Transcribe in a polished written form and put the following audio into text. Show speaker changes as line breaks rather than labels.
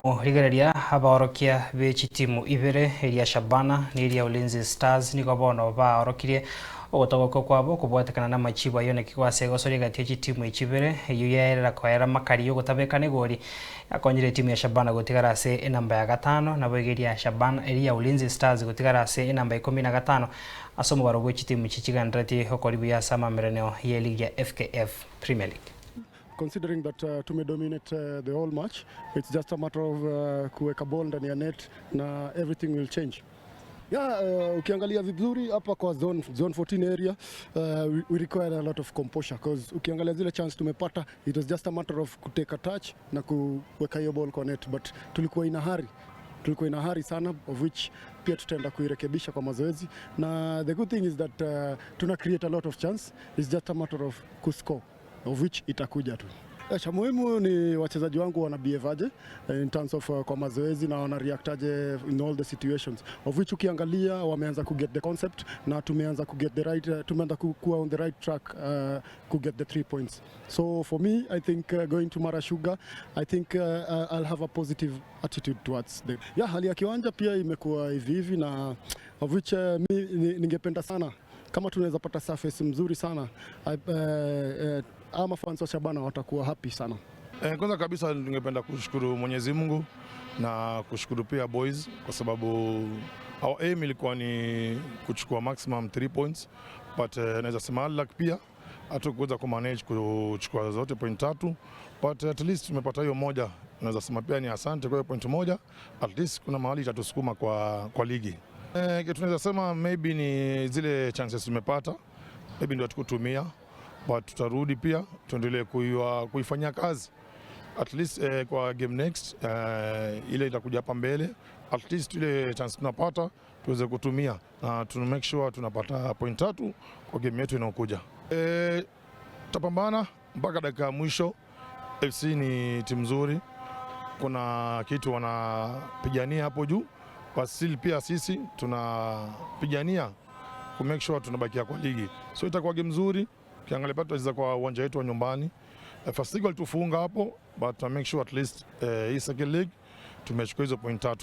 rigereria abaorokia bechi timu ibere eria Shabana ni eria Ulinzi Stars niko bono baorokirie ogotogoko kwabo kubwatekana na machibo ayoneki kwase gosoria gati timu ichibere eyuyerera kwaera makari yogotabekana gori akonyire timu ya Shabana gotigara ase enamba ya 5 nabo egeria Shabana eria Ulinzi Stars gotigara ase enamba 15 asomo baro bwechi timu chichigandrati okoribu ya sama mereneo ya ligi ya FKF Premier League.
Considering that to dominate the whole match, it's just a matter of kuweka ball ndani ya net na everything will change. Ukiangalia vizuri hapa kwa zone 14 area, we require a lot of composure because ukiangalia zile chance tumepata, it was just a matter of kuteka touch na kuweka hiyo ball kwa net, but tulikuwa ina hurry sana, of which pia tutaenda kuirekebisha kwa mazoezi, na the good thing is that tuna create a lot of chance, it's just a matter of kuscore, of which itakuja tu. Cha muhimu ni wachezaji wangu wana behave aje in terms of kwa mazoezi na wana react aje in all the situations, of which ukiangalia wameanza ku get the concept na tumeanza ku get the right, tumeanza kuwa on the right track ku get the 3 points. So for me, I think going to Mara Sugar, I think I'll have a positive attitude towards them. Hali ya kiwanja pia imekuwa hivi na of which ningependa sana kama tunaweza pata surface mzuri sana, ama fans wa Shabana watakuwa happy sana.
Kwanza kabisa ningependa kushukuru Mwenyezi Mungu na kushukuru pia boys kwa sababu our aim ilikuwa ni kuchukua maximum 3 points, but naweza sema luck pia hatukuweza kumanage kuchukua zote point 3, but at least tumepata hiyo moja. Naweza sema pia ni asante kwa hiyo point moja, at least kuna mahali itatusukuma kwa ligi. Tunaweza sema maybe ni zile chances tumepata, maybe ndio tukutumia, but tutarudi pia tuendelee kuifanyia kazi at least kwa game next ile itakuja hapa mbele, at least ile chance tunapata tuweze kutumia na to make sure tunapata point 3 kwa game yetu inayokuja. Tutapambana mpaka dakika mwisho. FC ni timu nzuri, kuna kitu wanapigania hapo juu, basi pia sisi tunapigania ku make sure tunabakia kwa ligi, so itakuwa game nzuri. Kiangalia pia tutacheza kwa uwanja wetu wa nyumbani. First league walitufunga hapo, but to make sure at least hii second league tumechukua hizo point 3.